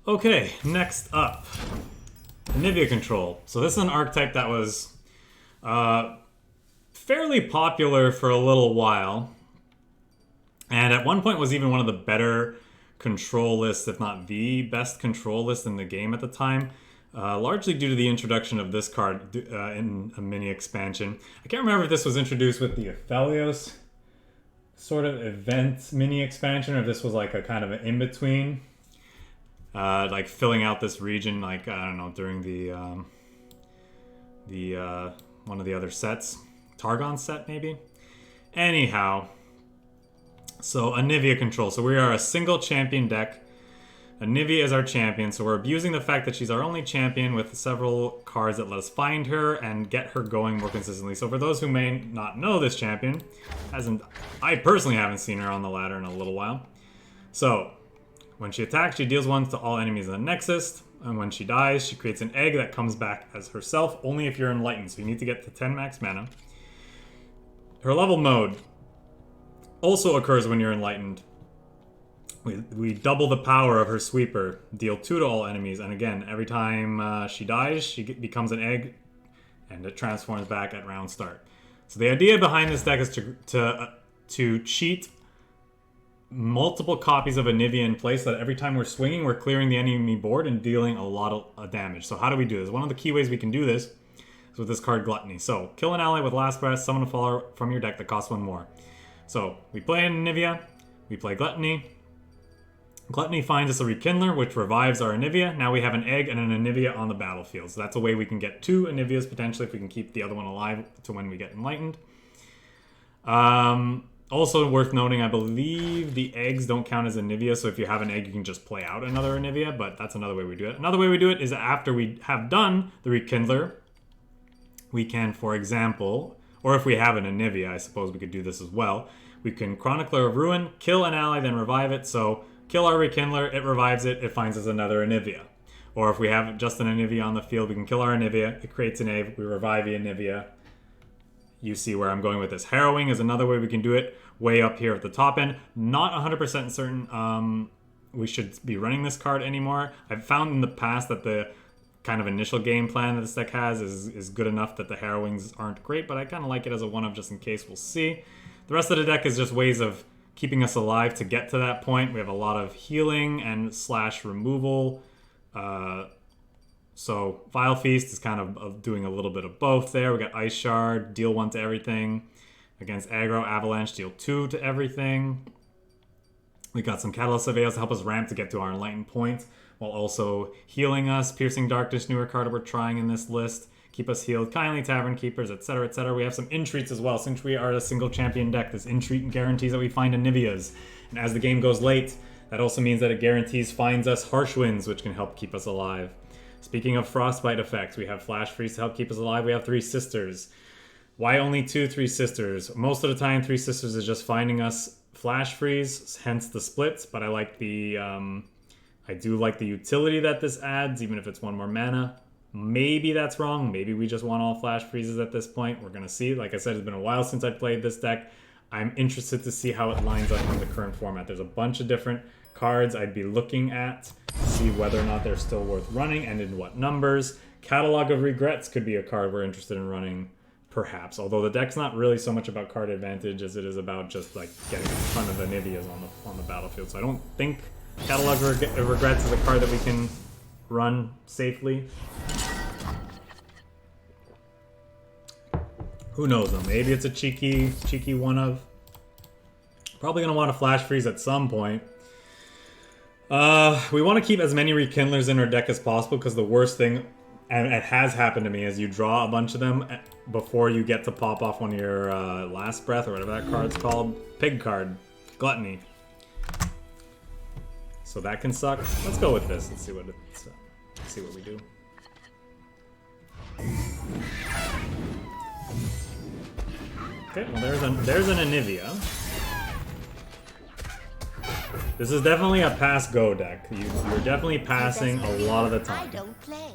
Okay, next up, Anivia control. So this is an archetype that was fairly popular for a little while, and at one point was even one of the better control lists, if not the best control list in the game at the time. Largely due to the introduction of this card in a mini expansion. I can't remember if this was introduced with the Aphelios sort of event mini expansion, or if this was like a kind of an in-between. Like filling out this region, like, I don't know, during the one of the other sets. Targon set, maybe? Anyhow. So, Anivia control. So we are a single champion deck. Anivia is our champion, so we're abusing the fact that she's our only champion with several cards that let us find her and get her going more consistently. So for those who may not know this champion, I personally haven't seen her on the ladder in a little while. So, when she attacks, she deals 1 to all enemies in the Nexus, and when she dies, she creates an egg that comes back as herself, only if you're enlightened, so you need to get to 10 max mana. Her level mode also occurs when you're enlightened. We double the power of her sweeper, deal 2 to all enemies, and again, every time she dies, she becomes an egg, and it transforms back at round start. So the idea behind this deck is to cheat multiple copies of Anivia in place, so that every time we're swinging, we're clearing the enemy board and dealing a lot of damage. So how do we do this? One of the key ways we can do this is with this card, Gluttony. So, kill an ally with Last Breath, summon a follower from your deck that costs 1 more. So, we play Anivia, we play Gluttony. Gluttony finds us a Rekindler, which revives our Anivia. Now we have an egg and an Anivia on the battlefield. So that's a way we can get 2 Anivias, potentially, if we can keep the other one alive to when we get enlightened. Also worth noting, I believe the eggs don't count as Anivia, so if you have an egg, you can just play out another Anivia, but that's another way we do it. Another way we do it is after we have done the Rekindler, we can, for example, or if we have an Anivia, I suppose we could do this as well, we can Chronicler of Ruin, kill an ally, then revive it, so kill our Rekindler, it revives it, it finds us another Anivia. Or if we have just an Anivia on the field, we can kill our Anivia, it creates an egg, we revive the Anivia. You see where I'm going with this. Harrowing is another way we can do it, way up here at the top end. Not 100% certain we should be running this card anymore. I've found in the past that the kind of initial game plan that this deck has is good enough that the Harrowings aren't great, but I kind of like it as a one-of just in case. We'll see. The rest of the deck is just ways of keeping us alive to get to that point. We have a lot of healing and / removal. So Vile Feast is kind of doing a little bit of both there. We got Ice Shard, deal 1 to everything. Against aggro, Avalanche, deal 2 to everything. We got some Catalyst Surveils to help us ramp to get to our Enlightened point, while also healing us. Piercing Darkness, newer card we're trying in this list. Keep us healed. Kindly Tavern Keepers, etc., etc. We have some Entreats as well. Since we are a single champion deck, this Entreat guarantees that we find Anivias. And as the game goes late, that also means that it guarantees finds us Harsh Winds, which can help keep us alive. Speaking of Frostbite effects, we have Flash Freeze to help keep us alive. We have 3 Sisters. Why only 2 3 Sisters? Most of the time, 3 Sisters is just finding us Flash Freeze, hence the split. But I like the, I do like the utility that this adds, even if it's 1 more mana. Maybe that's wrong. Maybe we just want all Flash Freezes at this point. We're gonna see. Like I said, it's been a while since I played this deck. I'm interested to see how it lines up in the current format. There's a bunch of different cards I'd be looking at to see whether or not they're still worth running and in what numbers. Catalog of Regrets could be a card we're interested in running, perhaps. Although the deck's not really so much about card advantage as it is about just like getting a ton of Anivias on the battlefield. So I don't think Catalog of Regrets is a card that we can run safely. Who knows though? Maybe it's a cheeky one of. Probably gonna want a Flash Freeze at some point. We want to keep as many Rekindlers in our deck as possible, because the worst thing, and it has happened to me, is you draw a bunch of them before you get to pop off one of your Last Breath, or whatever that card's called. Pig card. Gluttony. So that can suck. Let's go with this. Let's see what we do. Okay, well there's an Anivia. This is definitely a pass-go deck. You're definitely passing a lot of the time. I don't play.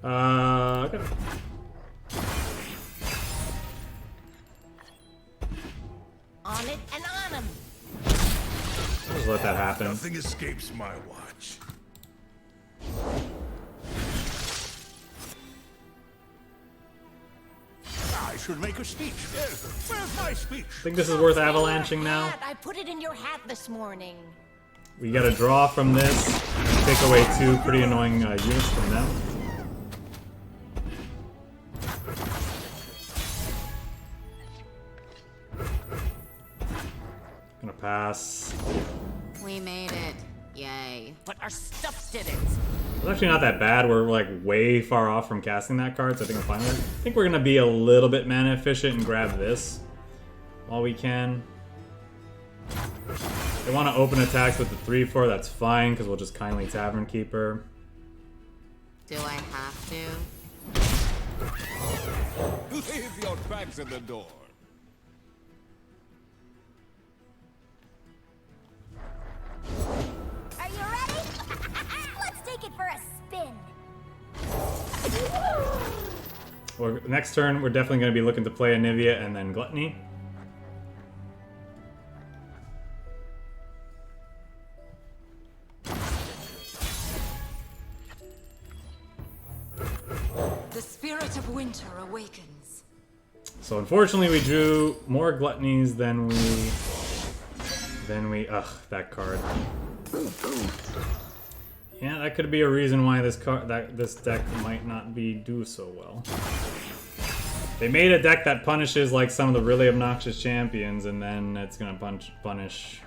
Okay. On it and on 'em. Just let that happen. Nothing escapes my watch. I should make a speech. Where's my speech? I think this is worth avalanching now. I put it in your hat this morning. We got a draw from this. Take away 2 pretty annoying units from them. Gonna pass. We made it. Yay. But our stuff didn't. It's actually not that bad. We're like way far off from casting that card, so I think I'm fine with it. I think we're gonna be a little bit mana efficient and grab this while we can. They want to open attacks with the 3/4, that's fine, because we'll just kindly Tavern Keeper. Do I have to? Leave your bags at the door. Are you ready? Let's take it for a spin. Well, next turn, we're definitely going to be looking to play Anivia and then Gluttony. The spirit of winter awakens. So unfortunately, we drew more Gluttonies than we. Ugh, that card. Yeah, that could be a reason why this deck might not do so well. They made a deck that punishes like some of the really obnoxious champions, and then it's gonna punish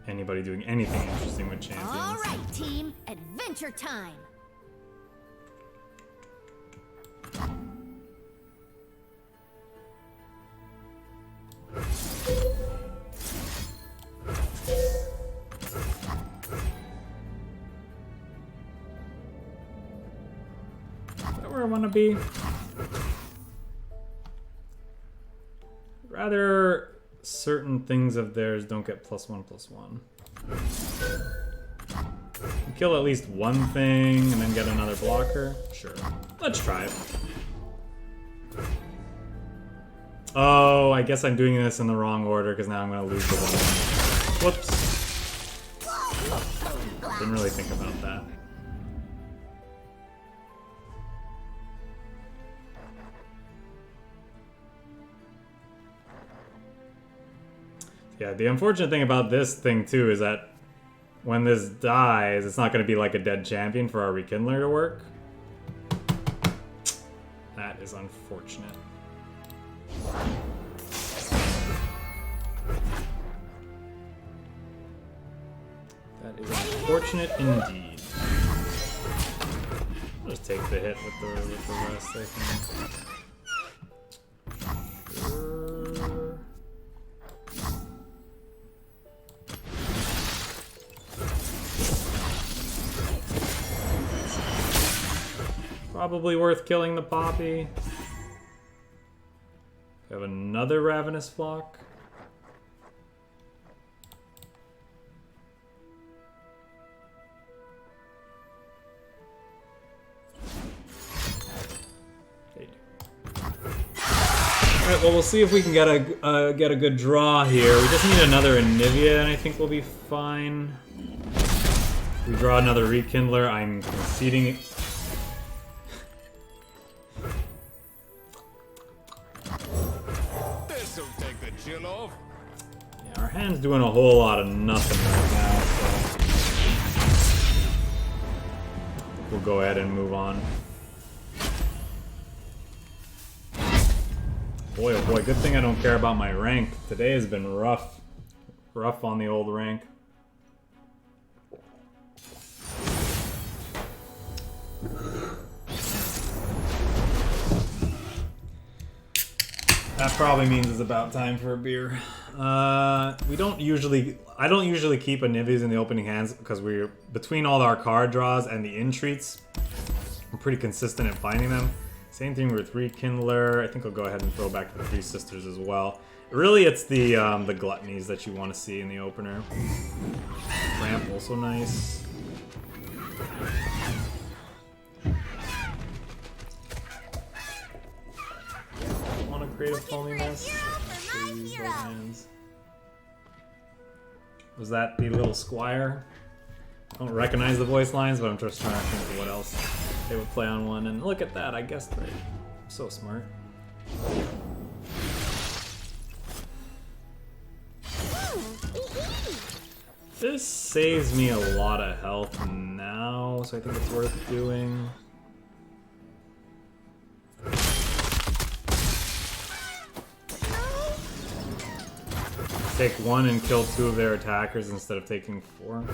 anybody doing anything interesting with champions. All right, team. Adventure time. Is that where I want to be? Rather, certain things of theirs don't get +1/+1. Kill at least one thing and then get another blocker? Sure. Let's try it. Oh, I guess I'm doing this in the wrong order because now I'm going to lose the one. Whoops. Didn't really think about that. Yeah, the unfortunate thing about this thing too is that when this dies, it's not going to be like a dead champion for our Rekindler to work. That is unfortunate. That is unfortunate indeed. I'll just take the hit with the rest, I think. Sure. Probably worth killing the Poppy. We have another Ravenous Flock. Alright, well, we'll see if we can get a good draw here. We just need another Anivia, and I think we'll be fine. If we draw another Rekindler, I'm conceding it. This'll take the chill off. Yeah, our hand's doing a whole lot of nothing right now, so we'll go ahead and move on. Boy, oh boy, good thing I don't care about my rank. Today has been rough. Rough on the old rank. That probably means it's about time for a beer. I don't usually keep Anivias in the opening hands because we're between all our card draws and the entreats. We're pretty consistent at finding them. Same thing with Rekindler. I think I'll go ahead and throw back the Three Sisters as well. Really, it's the Gluttonies that you want to see in the opener. Ramp also nice. Want to create a phoniness? Was that the little squire? I don't recognize the voice lines, but I'm just trying to think of what else they would play on one. And look at that, I guessed right. So smart. This saves me a lot of health now, so I think it's worth doing. Take 1 and kill 2 of their attackers instead of taking 4.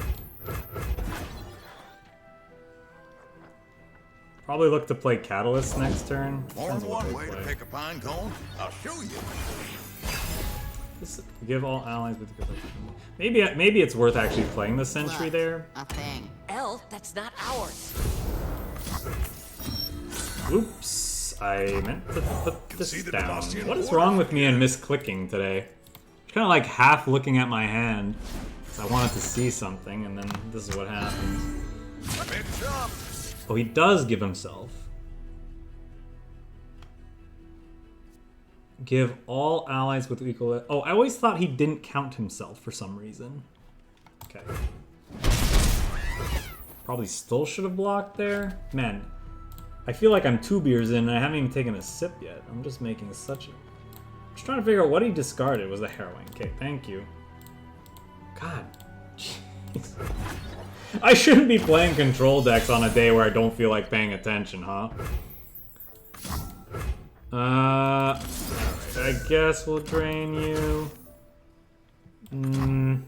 Probably look to play Catalyst next turn. More Depends than on what one they way to play. pick a pine cone. I'll show you. Just give all allies with the maybe it's worth actually playing the sentry Look, there. a thing. Elle, that's not ours. Oops, I meant to put this See the down. Demacian What is War? wrong with me and misclicking today? Kind of like half looking at my hand. 'Cause I wanted to see something, and then this is what happens. Big jump. Oh, he does give himself. Give all allies with equal... Oh, I always thought he didn't count himself for some reason. Okay. Probably still should have blocked there. Man, I feel like I'm 2 beers in and I haven't even taken a sip yet. I'm just making such a... Just trying to figure out what he discarded was the heroin. Okay, thank you. God. Jeez. I shouldn't be playing control decks on a day where I don't feel like paying attention, huh? Alright, I guess we'll drain you. Welcome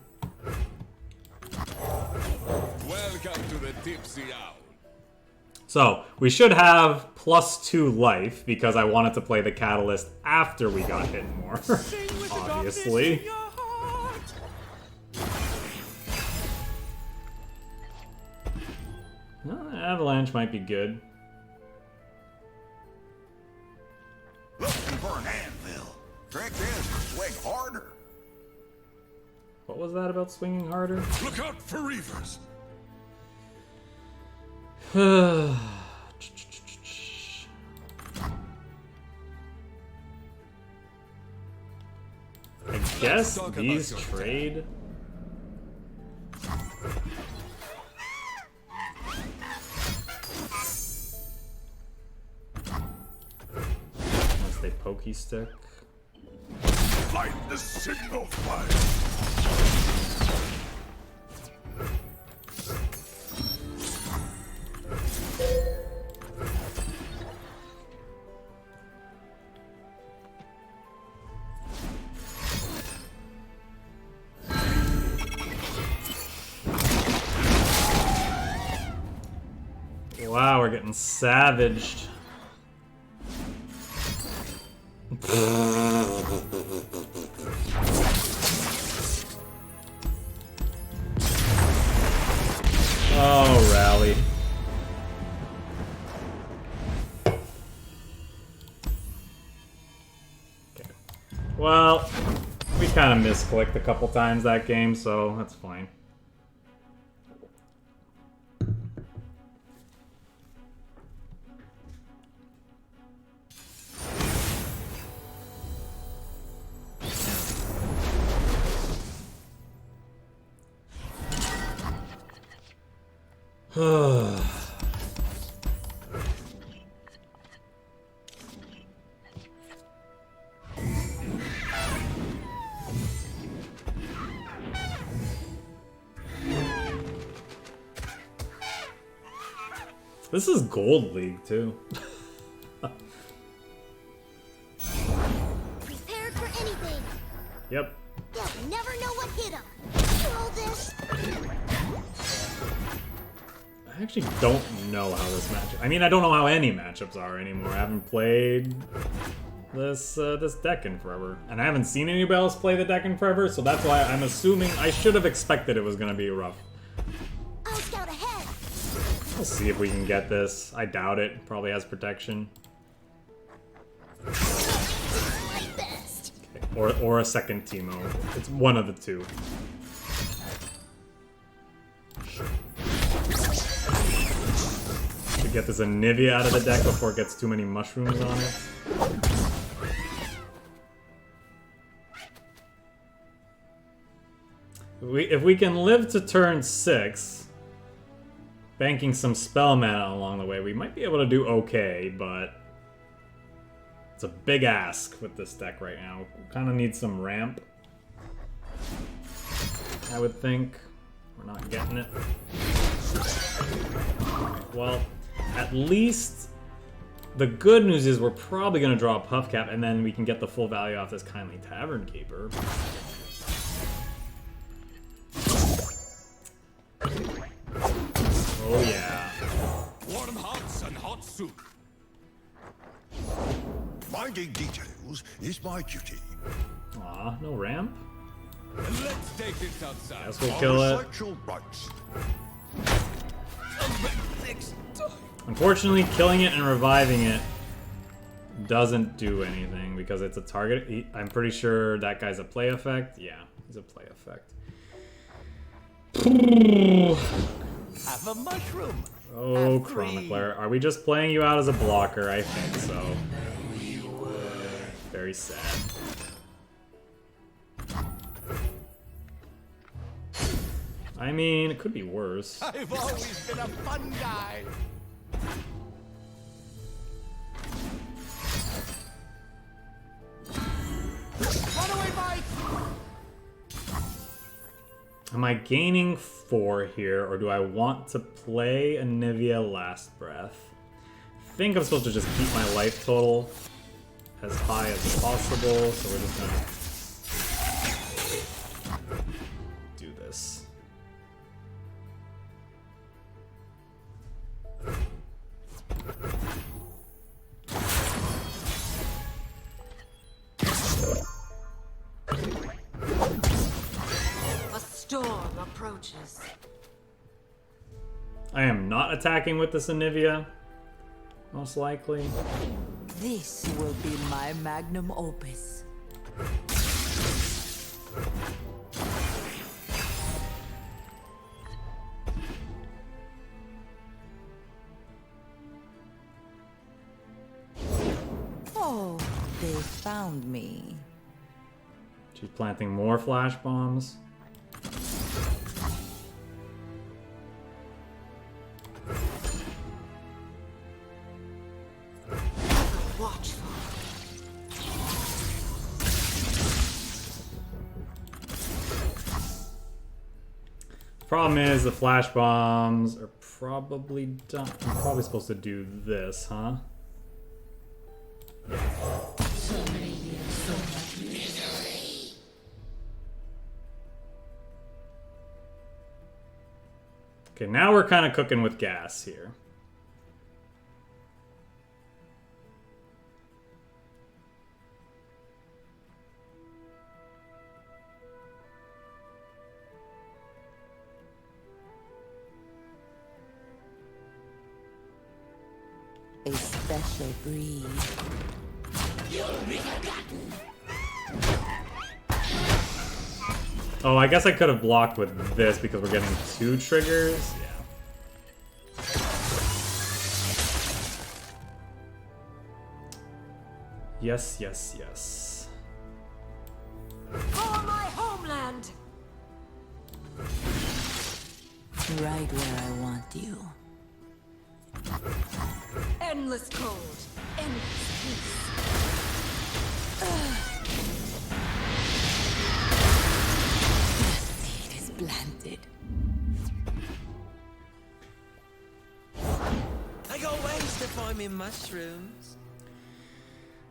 to the tipsy hour. So, we should have +2 life because I wanted to play the Catalyst after we got hit more. Obviously. Avalanche might be good. Looking for an anvil. Trick is to swing harder. What was that about swinging harder? Look out for reavers. I guess talk about these your trade. Unless they pokey stick. Light the signal fire. Wow, we're getting savaged. Oh, rally. Okay. Well, we kind of misclicked a couple times that game, so that's fine. This is Gold League, too. Prepared for anything. Yep. They'll never know what hit them. Roll this. I actually don't know how this matchup... I mean, I don't know how any matchups are anymore. I haven't played this deck in forever. And I haven't seen anybody else play the deck in forever, so that's why I'm assuming... I should have expected it was going to be rough. I'll scout ahead. We'll see if we can get this. I doubt it. Probably has protection. My best. Okay. Or a second Teemo. It's one of the two. To get this Anivia out of the deck before it gets too many mushrooms on it. If we can live to turn 6, banking some spell mana along the way, we might be able to do okay, but it's a big ask with this deck right now. We kind of need some ramp, I would think. We're not getting it. Well, at least the good news is we're probably going to draw a Puff Cap, and then we can get the full value off this Kindly Tavern Keeper. Oh yeah. Warm hearts and hot soup. Minding details is my duty. Aw, no ramp? Let's take this outside. Guess we'll kill it. Rights. Unfortunately, killing it and reviving it doesn't do anything because it's a target. I'm pretty sure that guy's a play effect. Yeah, he's a play effect. Have a mushroom. Oh, Chronicler. Are we just playing you out as a blocker? I think so. Very sad. I mean, it could be worse. I've always been a fun guy. Run away, Mike! Am I gaining 4 here, or do I want to play Anivia Last Breath? I think I'm supposed to just keep my life total as high as possible, so we're just gonna do this. A storm approaches. I am not attacking with this Anivia, most likely. This will be my magnum opus. Oh, they found me. She's planting more flash bombs. Watchful. Problem is, the flash bombs are probably done. I'm probably supposed to do this, huh? Okay, now we're kind of cooking with gas here. A special breed. Oh, I guess I could have blocked with this because we're getting 2 triggers. Yeah. Yes, yes, yes. For my homeland! Right where I want you. Endless cold, endless peace. The seed is planted. I got ways to find me mushrooms.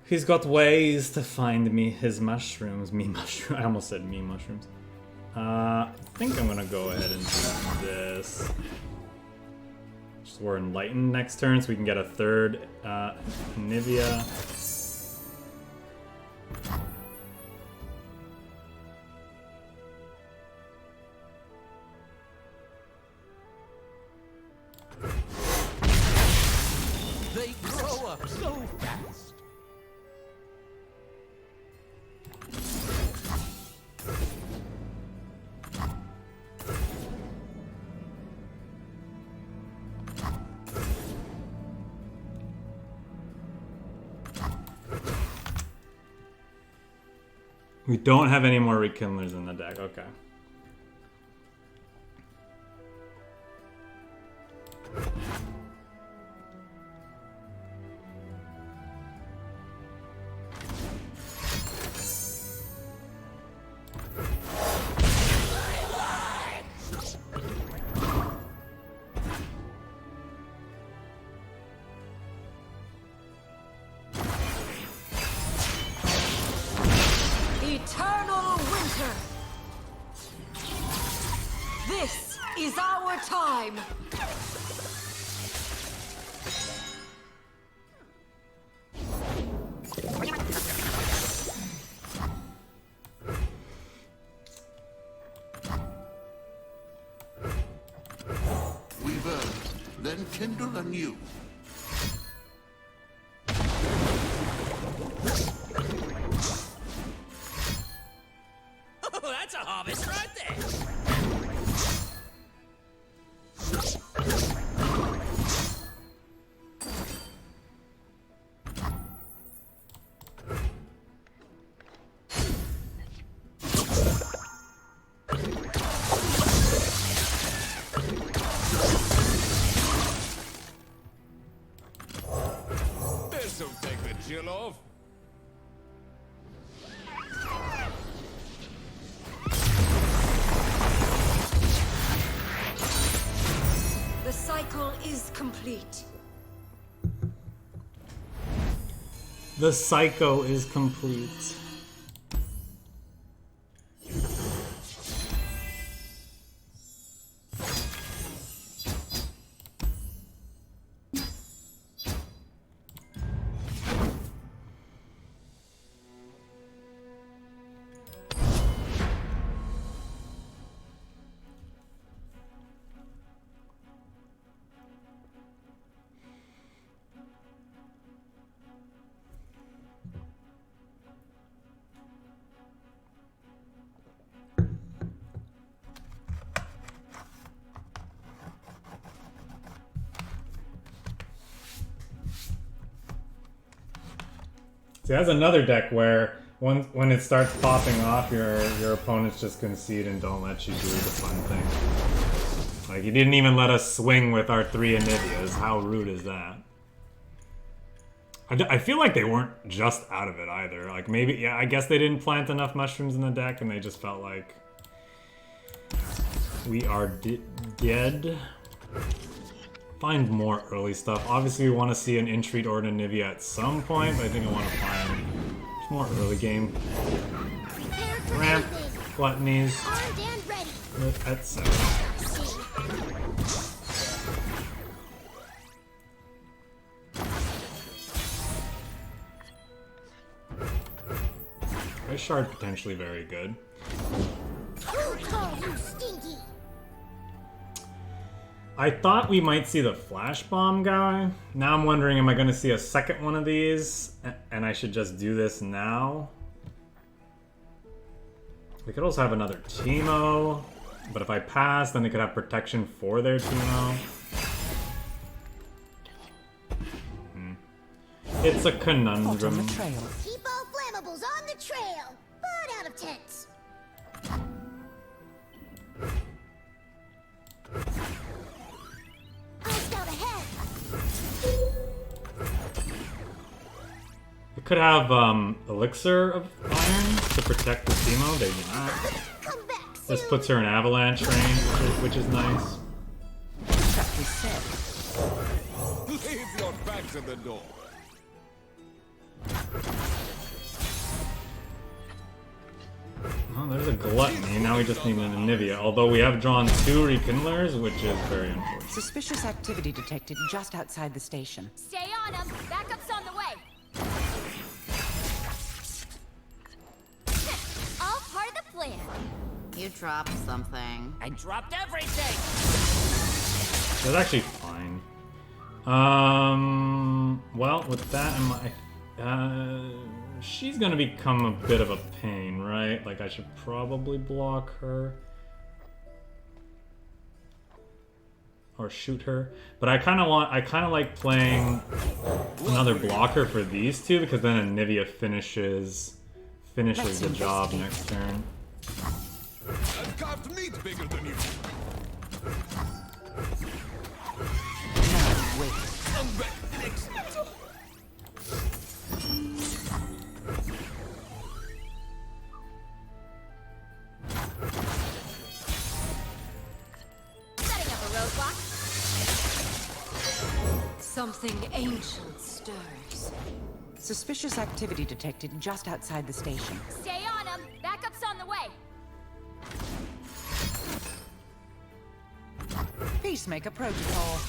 He's got ways to find me his mushrooms. Me mushroom. I almost said me mushrooms. I think I'm gonna go ahead and do this. So we're enlightened next turn, so we can get a 3rd Anivia. They grow up so fast. We don't have any more rekindlers in the deck. Okay. Eternal winter. This is our time. We burn, then kindle anew. Oh, that's a harvest right there. This'll take the chill off. The cycle is complete. The psycho is complete. See, that's another deck where when it starts popping off, your opponents just concede and don't let you do the fun thing. Like, you didn't even let us swing with our 3 Anivias. How rude is that? I feel like they weren't just out of it either. Like, maybe, yeah, I guess they didn't plant enough mushrooms in the deck and they just felt like we are dead. Find more early stuff. Obviously, we want to see an Entreat or an Anivia at some point, but I think I want to find more early game. Prepare for Ramp, anything. gluttonies, Armed and ready. etc. Ice Shard potentially very good. Who called you stinky? I thought we might see the Flash Bomb guy. Now I'm wondering, am I going to see a second one of these? And I should just do this now? We could also have another Teemo. But if I pass, then they could have protection for their Teemo. It's a Hot on conundrum. the trail. Keep all flammables on the trail, but out of tents. Eyes out ahead. We could have Elixir of Iron to protect the Teemo. Maybe not. Come back soon. This puts her in avalanche range, which is nice. Trap is set. Leave your bags at the door. Oh, there's a Gluttony. Now we just need an Anivia. Although we have drawn 2 Rekindlers, which is very unfortunate. Suspicious activity detected just outside the station. Stay on them. Backup's on the way. All part of the plan. You dropped something. I dropped everything. That's actually fine. Well, with that in mind, she's gonna become a bit of a pain, right? Like, I should probably block her. Or shoot her. But I kinda like playing another blocker for these two, because then Anivia finishes the job next turn. I've carved meat bigger than you. roadblock? Something ancient stirs. Suspicious activity detected just outside the station. Stay on him. Backup's on the way. Peacemaker protocol.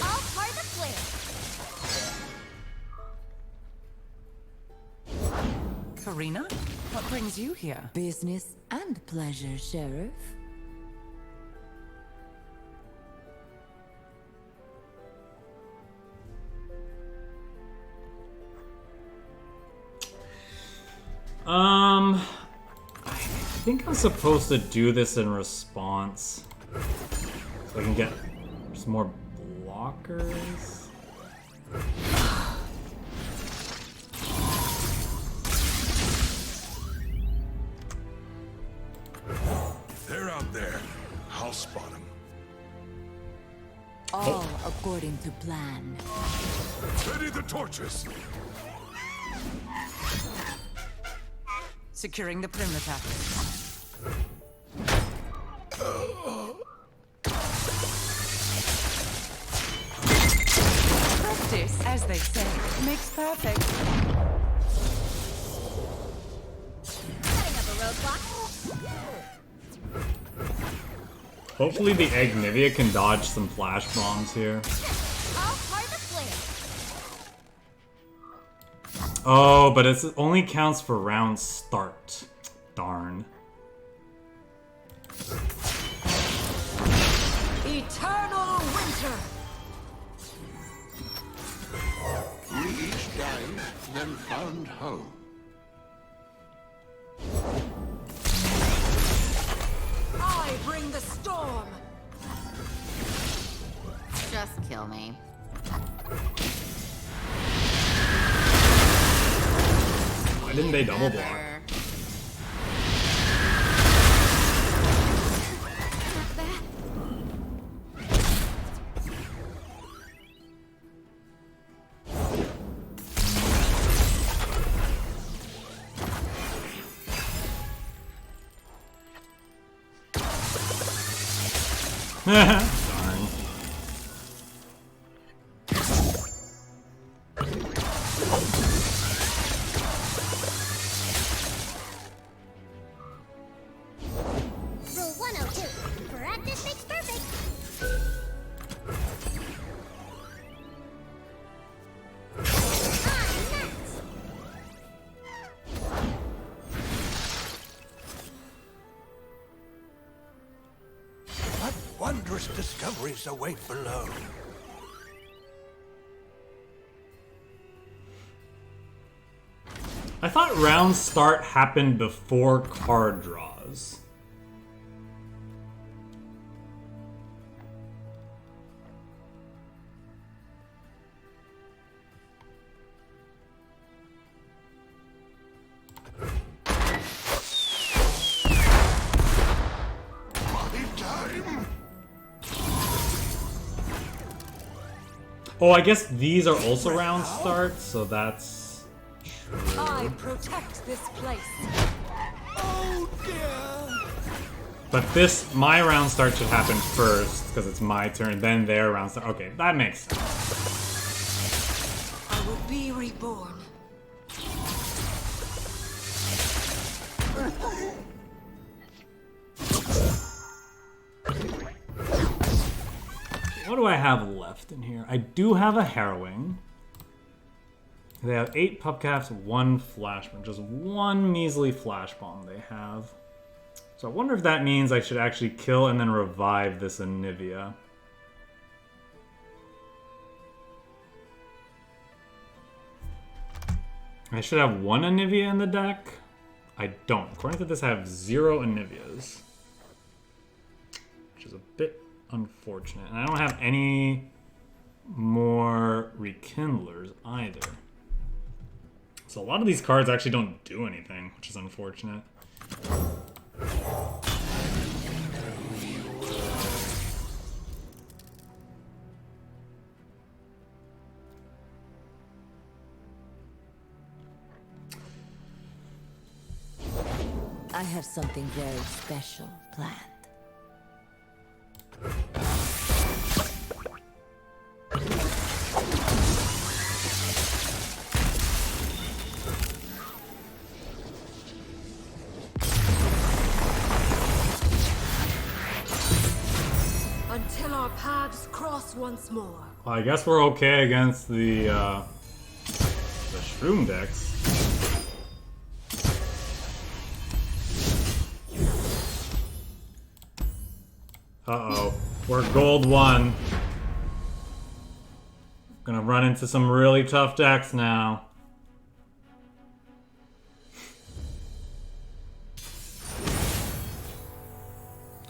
All part of the plan. Karina, what brings you here? Business and pleasure, Sheriff. I think I'm supposed to do this in response. So I can get some more blockers. They're out there. I'll spot them. All according to plan. Ready the torches. Securing the perimeter. Practice, as they say, makes perfect. Setting up a roadblock. Hopefully the Anivia can dodge some flash bombs here. All part of the plan. Oh, but it only counts for round start. Darn. Eternal winter. We each died, then found home. I bring the storm. Just kill me. Why didn't they double block? Never. Darn. Rule 102. Practice makes perfect. Ah, nuts. What wondrous discoveries await below. I thought round start happened before card draws. Time. Oh, I guess these are also round starts, so that's true. I protect this place. Oh dear. But this, my round start should happen first, because it's my turn, then their round start. Okay, that makes sense. I will be reborn. What do I have left in here? I do have a Harrowing. They have 8 Pupcaps, 1 Flashbomb. Just 1 measly Flash Bomb they have. So I wonder if that means I should actually kill and then revive this Anivia. I should have 1 Anivia in the deck. I don't. According to this, I have 0 Anivias. Which is a bit unfortunate. And I don't have any more Rekindlers either. So a lot of these cards actually don't do anything, which is unfortunate. I have something very special planned. Until our paths cross once more. Well, I guess we're okay against the shroom decks. Uh-oh. We're gold 1. Gonna run into some really tough decks now.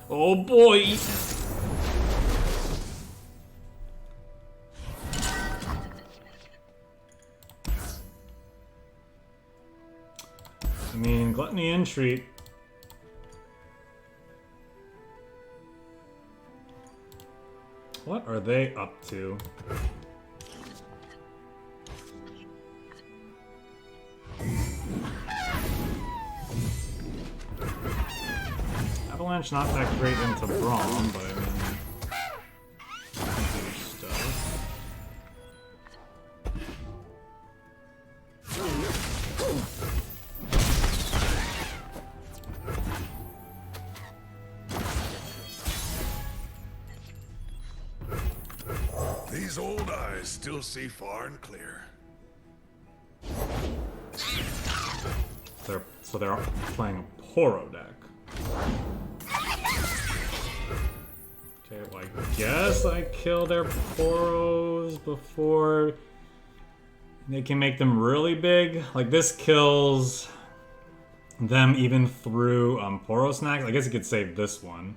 Oh boy! I mean, Gluttony Entreat. What are they up to? Avalanche not that great into Braum, but I mean, do stuff. These old eyes still see far and clear. So they're playing a Poro deck. Okay, well I guess I kill their Poros before they can make them really big. Like this kills them even through Poro snacks. I guess you could save this one,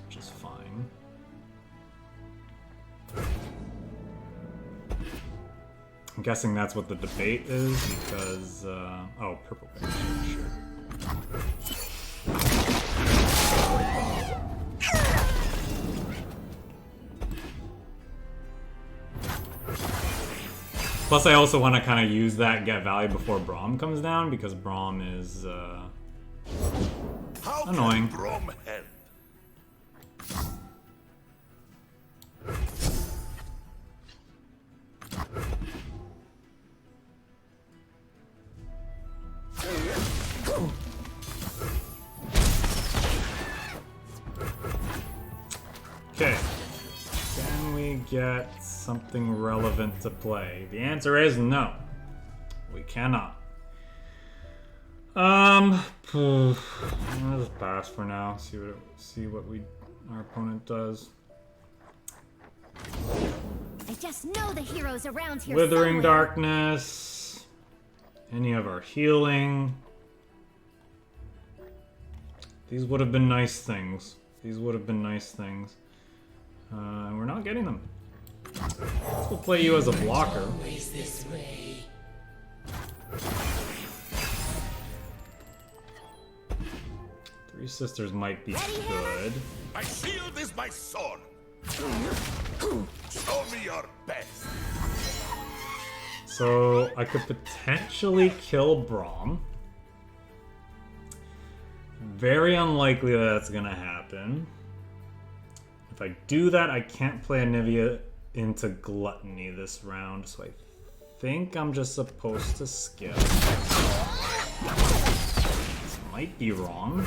which is fine. I'm guessing that's what the debate is because, oh, purple bear, sure. Plus, I also want to kind of use that get value before Braum comes down because Braum is annoying. Braum help? Okay, can we get something relevant to play? The answer is no. We cannot. I'll just pass for now. See what our opponent does. I just know the heroes around here. Withering somewhere. Darkness. Any of our healing. These would have been nice things. These would have been nice things. We're not getting them. We'll play you as a blocker. Three Sisters might be good. My shield is my sword. Show me your best. So I could potentially kill Braum. Very unlikely that that's gonna happen. If I do that, I can't play Anivia into Gluttony this round, so I think I'm just supposed to skip. This might be wrong.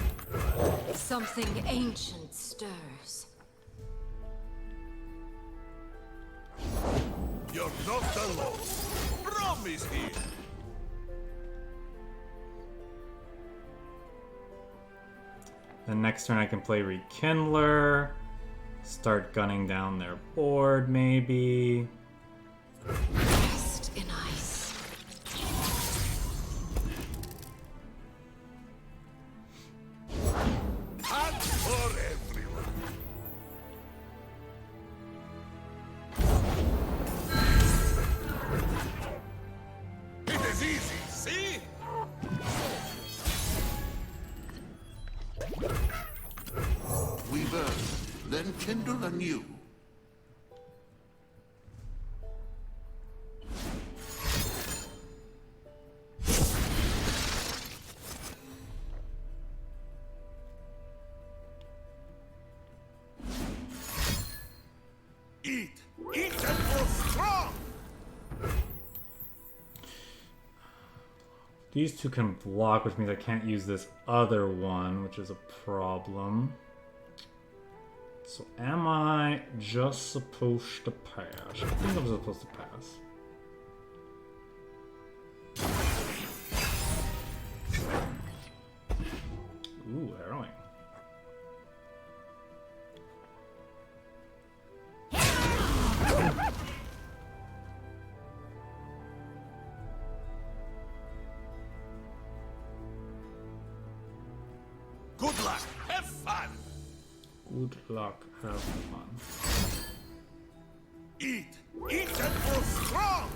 Something ancient stirs. You're not alone. Braum is here. Then next turn I can play Rekindler. Start gunning down their board, maybe. Rest in ice. And for everyone. It is easy, see? We burn, then kindle anew. These two can block, which means I can't use this other one, which is a problem. So am I just supposed to pass? I think I'm supposed to pass. Ooh, harrowing. Good luck. Have fun. Good luck, have fun. Eat. Eat and grow strong.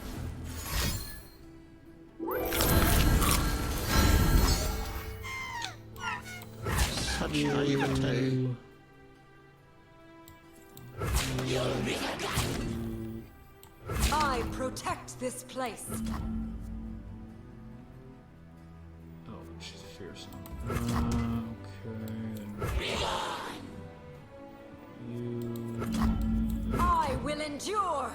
Such naivete. I protect this place. Oh, she's fearsome. Okay. You. I will endure.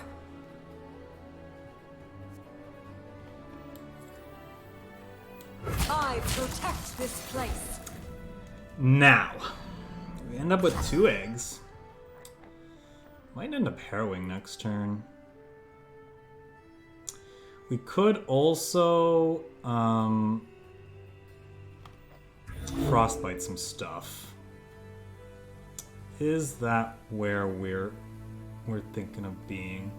I protect this place. Now, we end up with 2 eggs. Might end up harrowing next turn. We could also frostbite some stuff. Is that where we're thinking of being?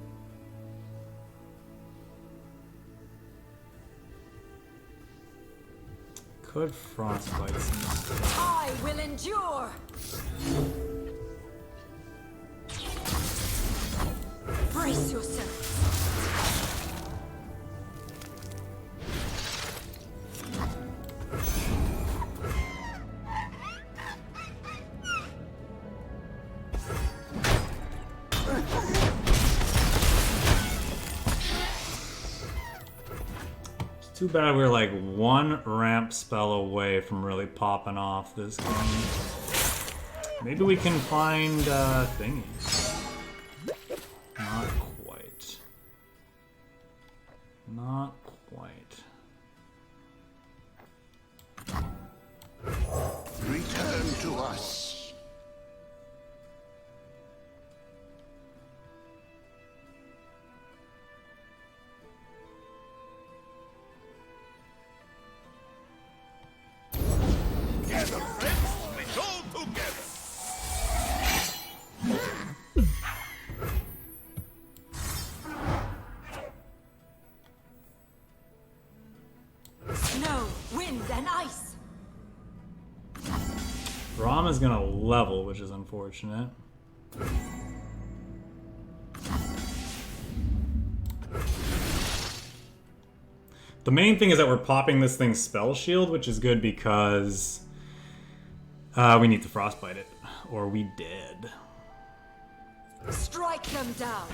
Could frostbite some stuff. I will endure. Brace yourself. Too bad we're like 1 ramp spell away from really popping off this game. Maybe we can find thingies. Not quite. Not quite. Return to us. Gather, friends. We go together. Snow, wind, and ice. Ram is gonna level, which is unfortunate. The main thing is that we're popping this thing's spell shield, which is good because we need to frostbite it, or we dead. Strike them down.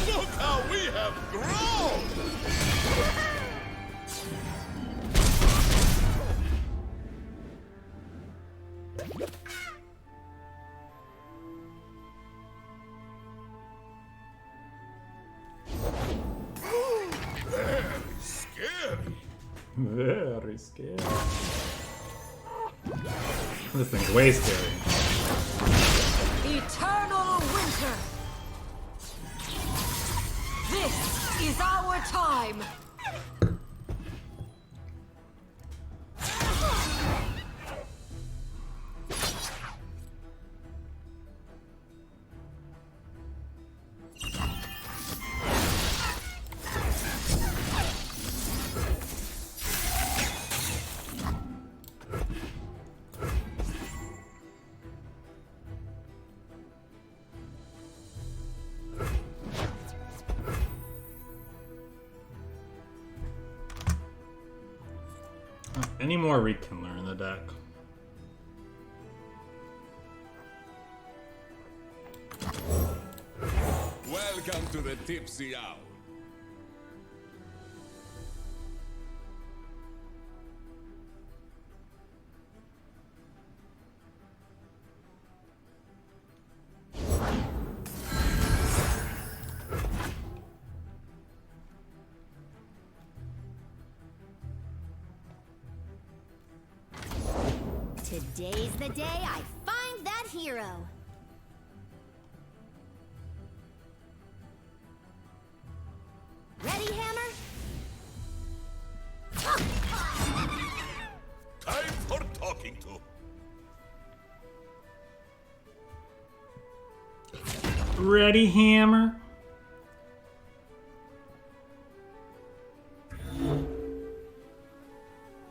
Look how we have grown. Very scary. Very scary. This thing's way scary. Eternal winter. This is our time. Any more rekindler in the deck? Welcome to the Tipsy Hour. Today's the day I find that hero. Ready, Hammer? Time for talking to. Ready, Hammer?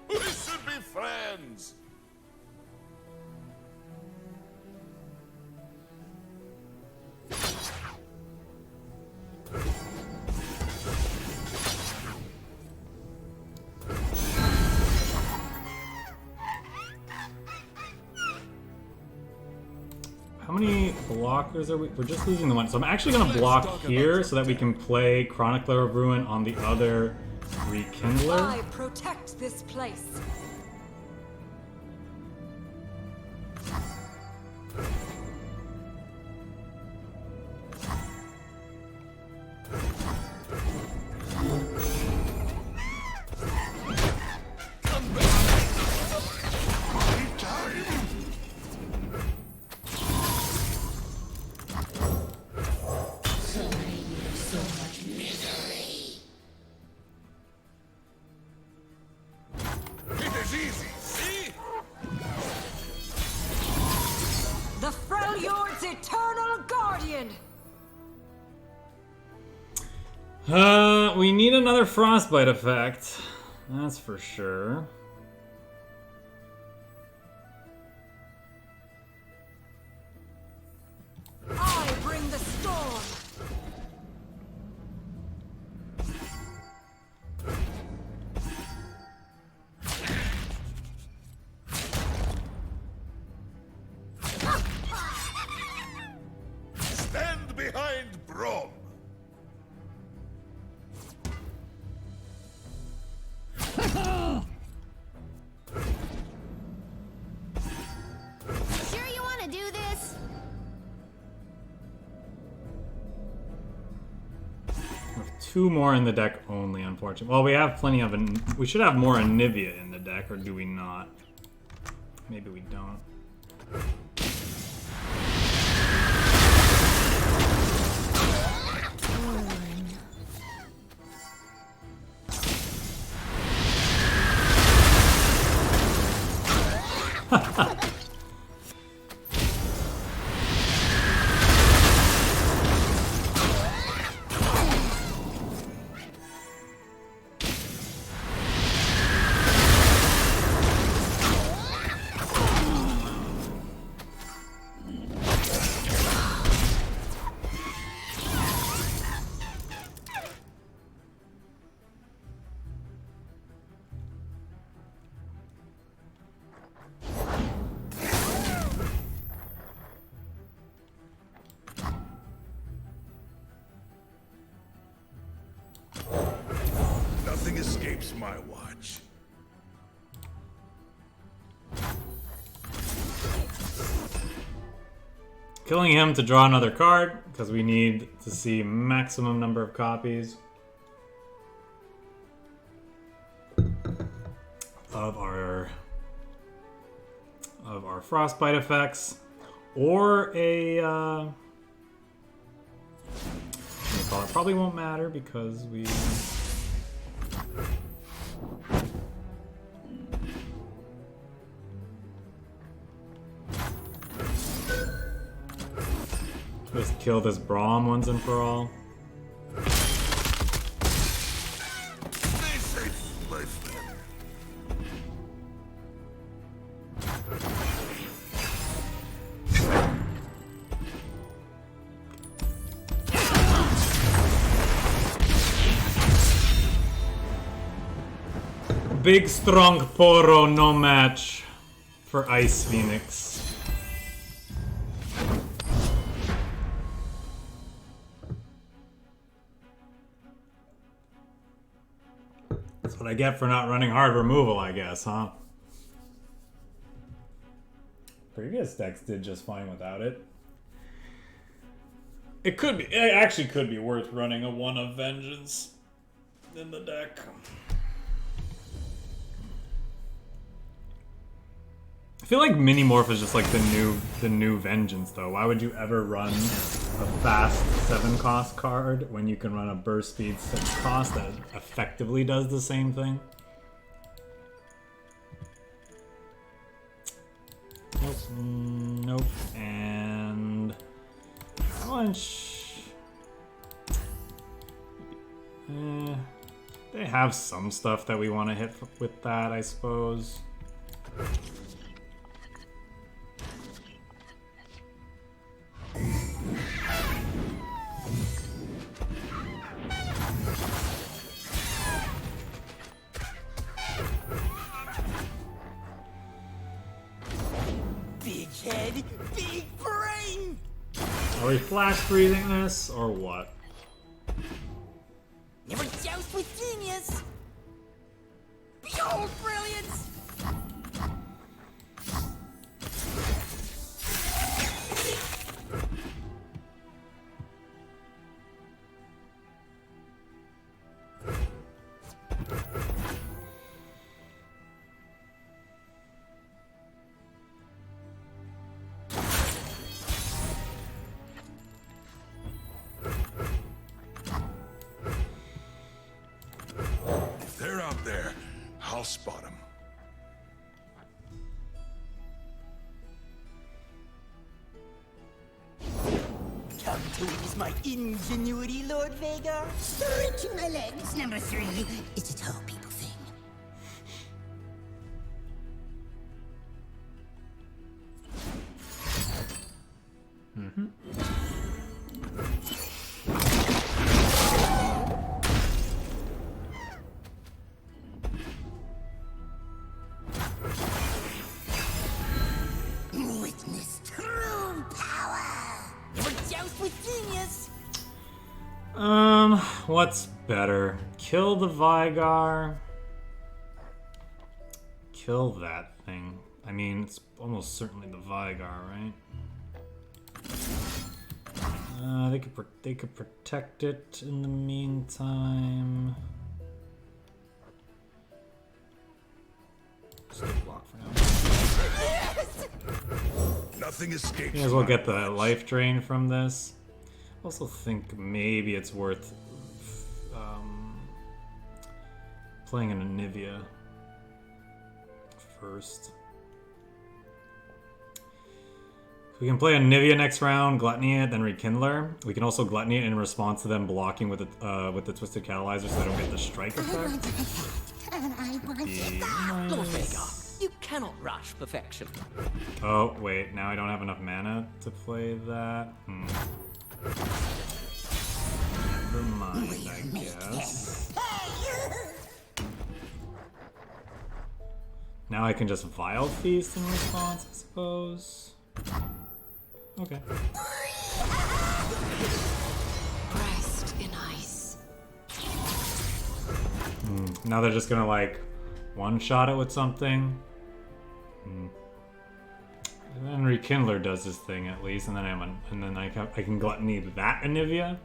We should be friends. How many blockers are we? We're just losing the one. So I'm actually going to block here so that we can play Chronicler of Ruin on the other Rekindler. I protect this place. It is easy, see? The Freljord's eternal guardian. We need another frostbite effect. That's for sure. I bring the storm. Stand behind Brom. Sure you want to do this? We have two more in the deck only, unfortunately. Well, we have plenty of... We should have more Anivia in the deck, or do we not? Maybe we don't. Nothing escapes my watch. Killing him to draw another card, because we need to see maximum number of copies of our frostbite effects, or a what do you call it? Probably won't matter because we just kill this Braum once and for all. Stay safe, my friend. Big strong Poro, no match for Ice Phoenix. That's what I get for not running hard removal, I guess, huh? Previous decks did just fine without it. It actually could be worth running a One of Vengeance in the deck. I feel like Minimorph is just like the new Vengeance though. Why would you ever run a fast 7-cost card when you can run a burst speed 6-cost that effectively does the same thing? Nope. Nope. And how much? They have some stuff that we want to hit with that, I suppose. Big head, big brain! Are we flash freezing this, or what? Never joust with genius! Behold brilliance! If they're out there, I'll spot them. Come to ease my ingenuity, Lord Vega. Stretching my legs, number 3. It's a tall people thing. Witness true power. Never joust with genius! What's better? Kill the Vigar? Kill that thing. I mean, it's almost certainly the Vigar, right? They could protect it in the meantime. Still block for now. Nothing escapes. May as well get the life drain from this. Also think maybe it's worth playing an Anivia first. We can play Anivia next round, Gluttony it, then Rekindler. We can also Gluttony it in response to them blocking with the Twisted Catalyzer so they don't get the strike effect. And I wanted that. Lord Vega, you cannot rush perfection. Oh, wait, now I don't have enough mana to play that. Never mind, I guess. Now I can just Vile Feast in response, I suppose. Okay. Pressed in ice. Now they're just gonna like one-shot it with something. And then Rekindler does his thing at least, and then I can Gluttony that Anivia.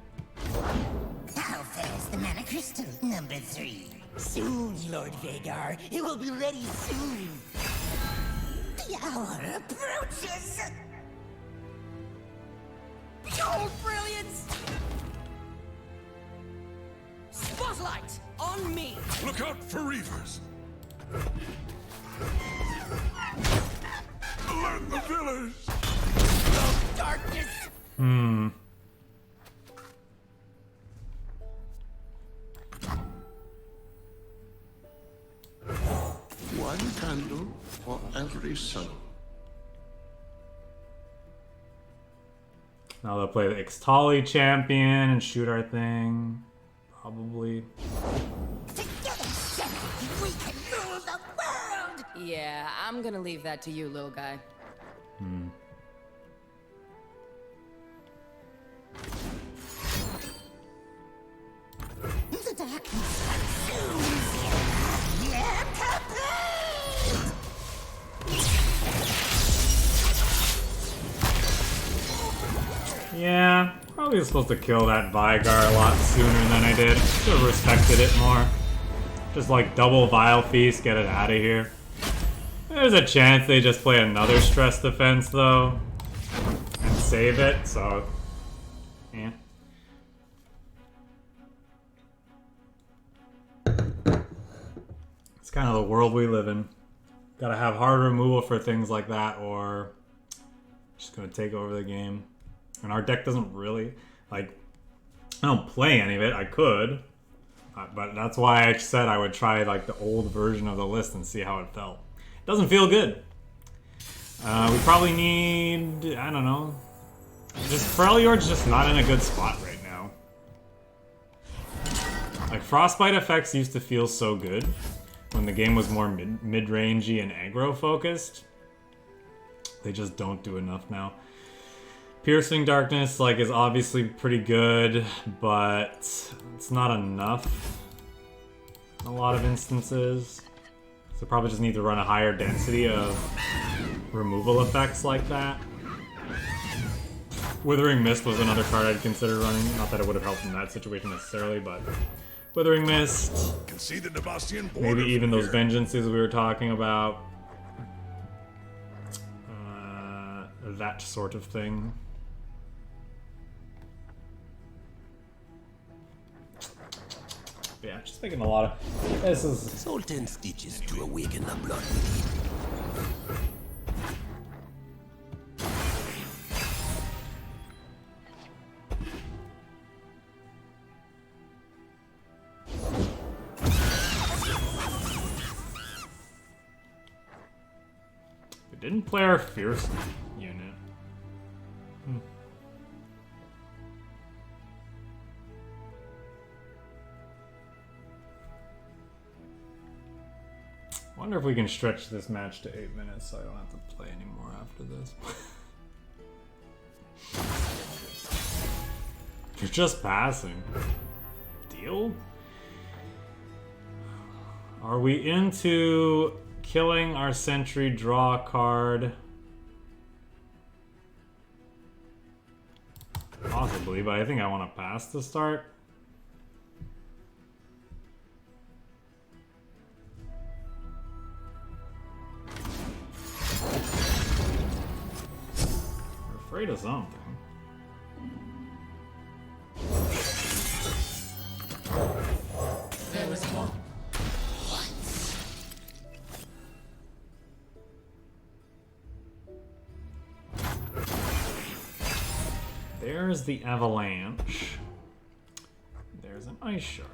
How fares the mana crystal, number 3? Soon, Lord Vagar. It will be ready soon. The hour approaches. Behold brilliance! Spotlight on me! Look out for Reavers. Alert the village. Darkness! One candle for every soul. Now they'll play the Ixtali champion and shoot our thing. Probably. Together, we can rule the world. Yeah, I'm gonna leave that to you, little guy. The darkness consumes you. Yeah, complete. Yeah, probably supposed to kill that Vigar a lot sooner than I did. Should have respected it more. Just like double Vile Feast, get it out of here. There's a chance they just play another stress defense though and save it, so yeah. It's kind of the world we live in. Gotta have hard removal for things like that, or just gonna take over the game. And our deck doesn't really, like, I don't play any of it. I could, but that's why I said I would try like the old version of the list and see how it felt. It doesn't feel good. We probably need, I don't know, just Freljord's just not in a good spot right now. Like Frostbite effects used to feel so good when the game was more mid-rangey and aggro focused. They just don't do enough now. Piercing Darkness like is obviously pretty good, but it's not enough in a lot of instances. So probably just need to run a higher density of removal effects like that. Withering Mist was another card I'd consider running. Not that it would have helped in that situation necessarily, but Withering Mist. Maybe even those Vengeances we were talking about. That sort of thing. Yeah, just making a lot of... This is... Salt and stitches to awaken the blood. We didn't play our Fierce unit. Wonder if we can stretch this match to 8 minutes so I don't have to play anymore after this. You're just passing. Deal? Are we into killing our sentry draw card? Possibly, but I think I want to pass to start. We're afraid of something. There was one. There's the Avalanche. There's an Ice Shard.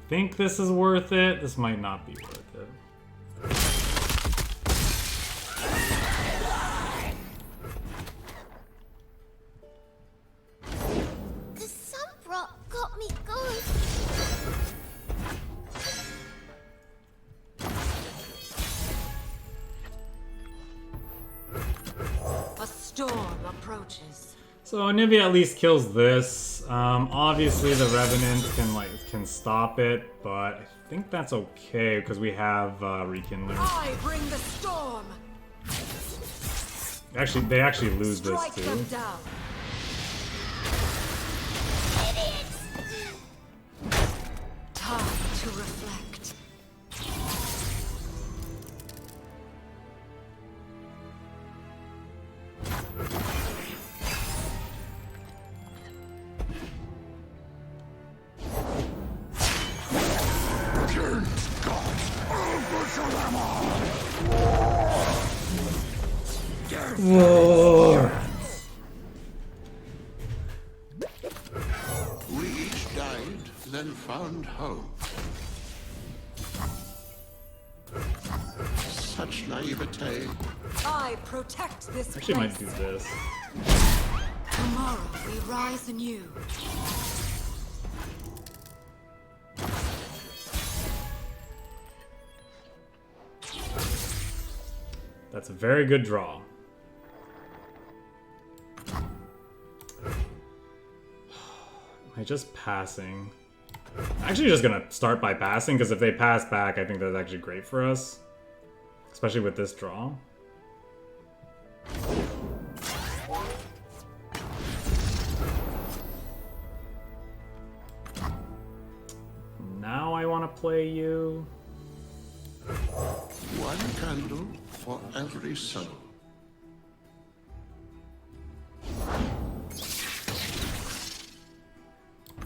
Think this is worth it. This might not be worth it. The sunbrock got me good. A storm approaches. So Anivia at least kills this. Obviously the Revenant can stop it, but I think that's okay because we have Rekindler. I bring the storm. Actually, they actually lose this Strike too. them down. Time to reflect. We each died, then found home. Such naivete. I protect this Actually, place. might do this. Tomorrow we rise anew. That's a very good draw. Am I just passing? I'm actually just gonna start by passing, because if they pass back, I think that's actually great for us. Especially with this draw. Now I want to play you. One candle for every soul.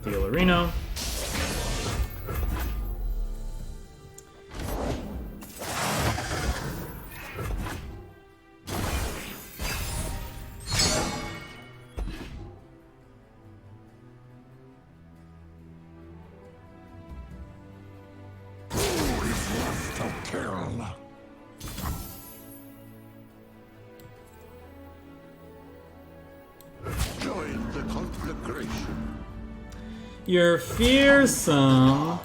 Fiorino. Join the conflagration. You're fearsome.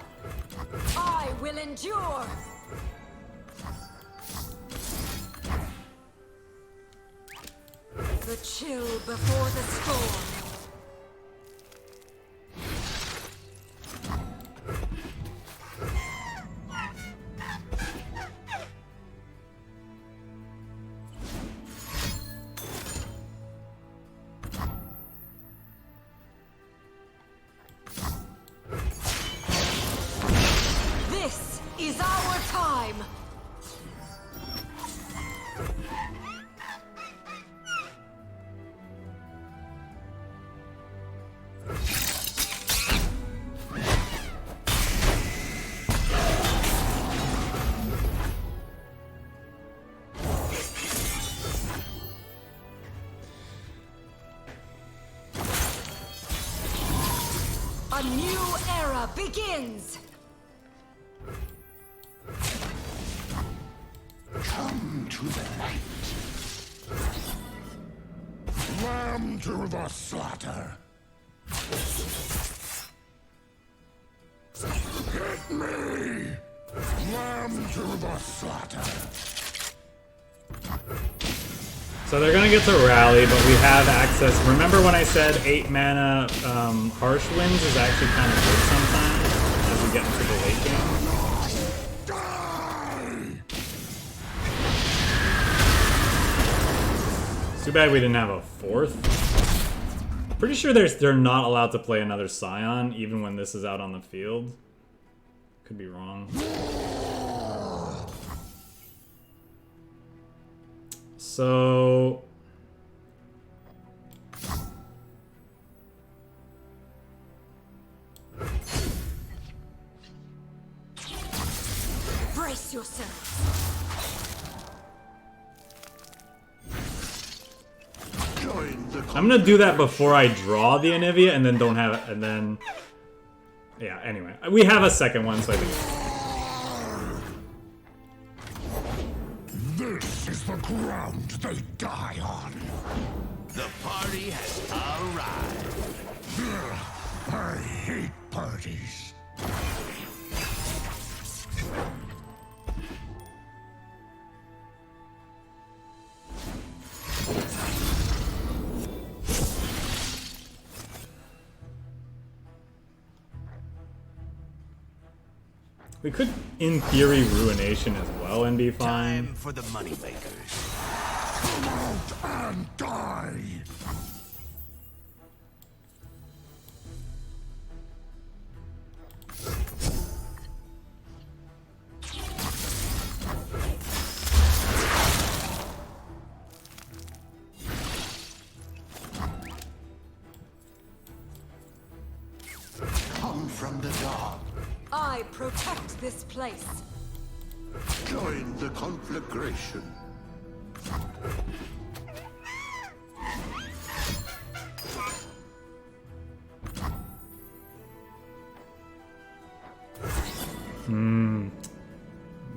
I will endure. The chill before the storm. This is our time. A new era begins. Come to the light. Lamb to the slaughter. Hit me! Lamb to the slaughter. So they're gonna get to rally, but we have access. Remember when I said 8 mana Harsh Winds is actually kind of good sometimes as we get into the late game? Too bad we didn't have a 4th. Pretty sure they're not allowed to play another Scion even when this is out on the field. Could be wrong. So Brace yourselves. I'm gonna do that before I draw the Anivia and then don't have it, and then yeah, anyway. We have a second one, so I think This is the ground they die on. The party has arrived. I hate parties. we could, in theory, Ruination as well and be fine. Time for the moneymakers. Come out and die. Come from the dark. I protect this place. Join the conflagration.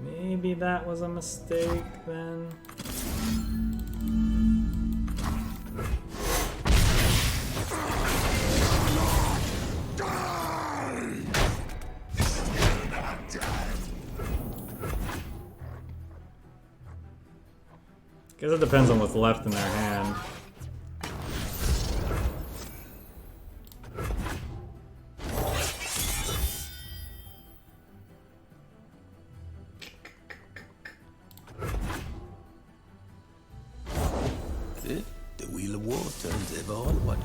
Maybe that was a mistake then. Guess it depends on what's left in their hand. The Wheel of War turns ever onward.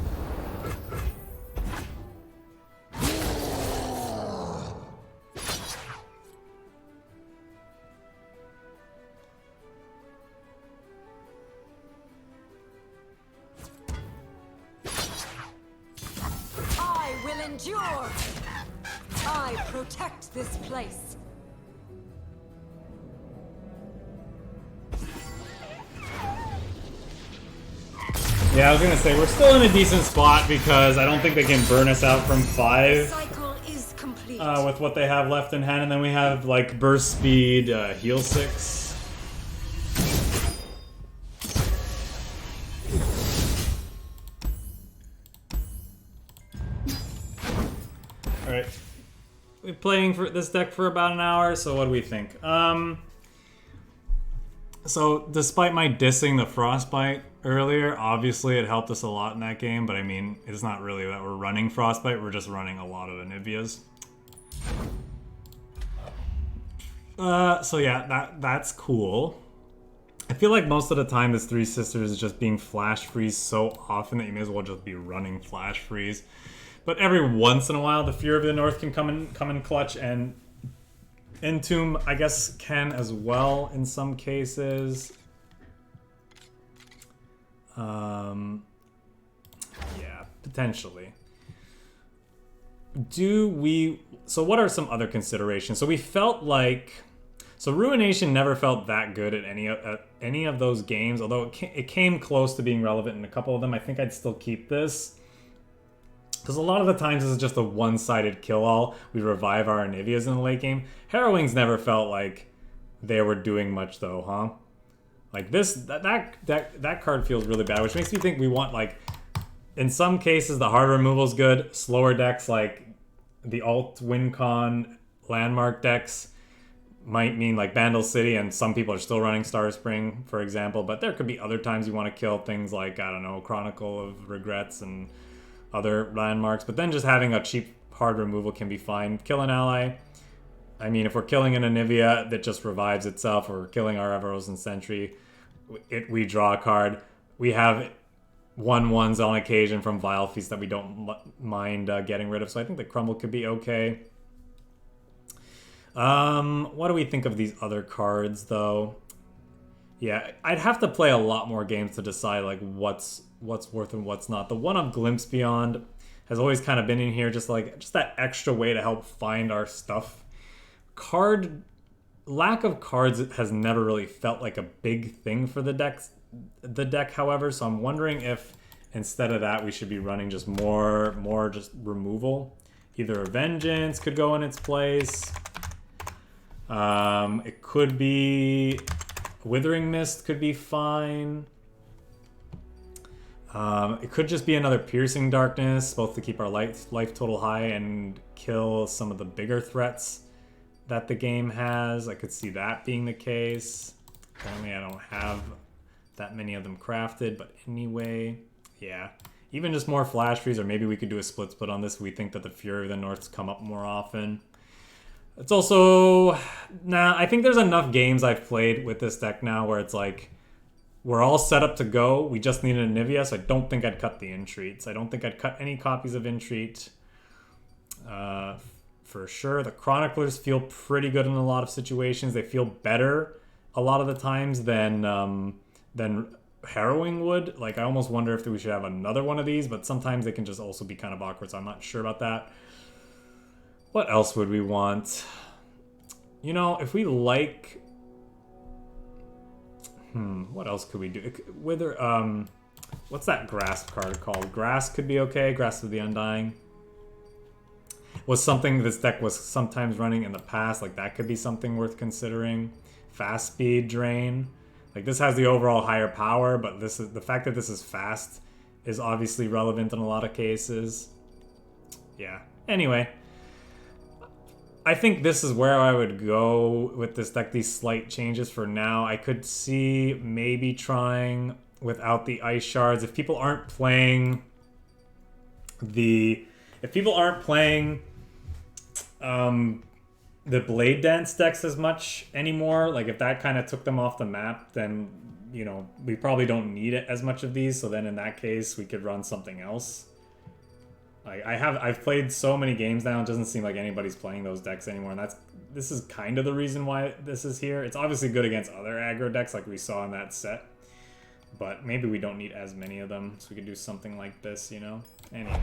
I will endure. I protect this place. Yeah, I was gonna say, we're still in a decent spot because I don't think they can burn us out from 5 Cycle is complete. with what they have left in hand, and then we have like burst speed, heal 6. Alright. We're playing for this deck for about an hour, so what do we think? So, despite my dissing the Frostbite earlier, obviously it helped us a lot in that game, but I mean, it's not really that we're running Frostbite, we're just running a lot of Anivias. So yeah, that's cool. I feel like most of the time this Three Sisters is just being flash freeze so often that you may as well just be running flash freeze. But every once in a while, the Fury of the North can come in clutch, and Entomb, I guess, can as well in some cases. Yeah, potentially. So what are some other considerations? So we felt like... So Ruination never felt that good at any of those games, although it came close to being relevant in a couple of them. I think I'd still keep this. Because a lot of the times this is just a one-sided kill-all. We revive our Anivias in the late game. Harrowings never felt like they were doing much though, huh? Like that card feels really bad, which makes me think we want, like, in some cases the hard removal's good. Slower decks like the alt WinCon landmark decks might mean like Bandle City, and some people are still running Star Spring, for example. But there could be other times you want to kill things like, I don't know, Chronicle of Regrets and other landmarks. But then just having a cheap hard removal can be fine. Kill an ally. I mean, if we're killing an Anivia that just revives itself, or we're killing our Everosen Sentry, we draw a card. We have 1/1s on occasion from Vile Feast that we don't mind getting rid of. So I think the Crumble could be okay. What do we think of these other cards, though? Yeah, I'd have to play a lot more games to decide like what's worth and what's not. The one of Glimpse Beyond has always kind of been in here, just that extra way to help find our stuff. Lack of cards has never really felt like a big thing for the deck, however. So I'm wondering if instead of that we should be running just more just removal. Either a Vengeance could go in its place. It could be Withering Mist could be fine. It could just be another Piercing Darkness, both to keep our life total high and kill some of the bigger threats that the game has. I could see that being the case. Apparently I don't have that many of them crafted, but anyway, yeah. Even just more Flash Freeze, or maybe we could do a split on this if we think that the Fury of the North's come up more often. It's also... Nah, I think there's enough games I've played with this deck now where it's like, we're all set up to go, we just need an Anivia, so I don't think I'd cut the Entreats. I don't think I'd cut any copies of Entreat. For sure. The Chroniclers feel pretty good in a lot of situations. They feel better a lot of the times than Harrowing would. Like, I almost wonder if we should have another one of these, but sometimes they can just also be kind of awkward, so I'm not sure about that. What else would we want? You know, if we like... what else could we do? What's that Grasp card called? Grass could be okay. Grasp of the Undying was something this deck was sometimes running in the past. Like, that could be something worth considering. Fast Speed Drain. Like, this has the overall higher power, but the fact that this is fast is obviously relevant in a lot of cases. Yeah. Anyway, I think this is where I would go with this deck, these slight changes for now. I could see maybe trying without the ice shards. If people aren't playing the Blade Dance decks as much anymore, like if that kind of took them off the map, then, you know, we probably don't need it as much of these. So then in that case, we could run something else. Like I've played so many games now, it doesn't seem like anybody's playing those decks anymore, and this is kind of the reason why this is here. It's obviously good against other aggro decks like we saw in that set, but maybe we don't need as many of them, so we could do something like this, you know? Anyway.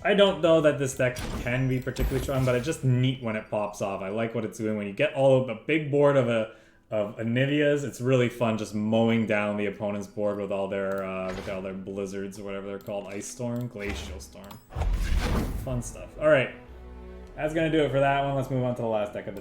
I don't know that this deck can be particularly strong, but it's just neat when it pops off. I like what it's doing. When you get all of a big board of Anivias, it's really fun just mowing down the opponent's board with all their blizzards or whatever they're called. Ice Storm, Glacial Storm. Fun stuff. Alright. That's gonna do it for that one. Let's move on to the last deck of the day.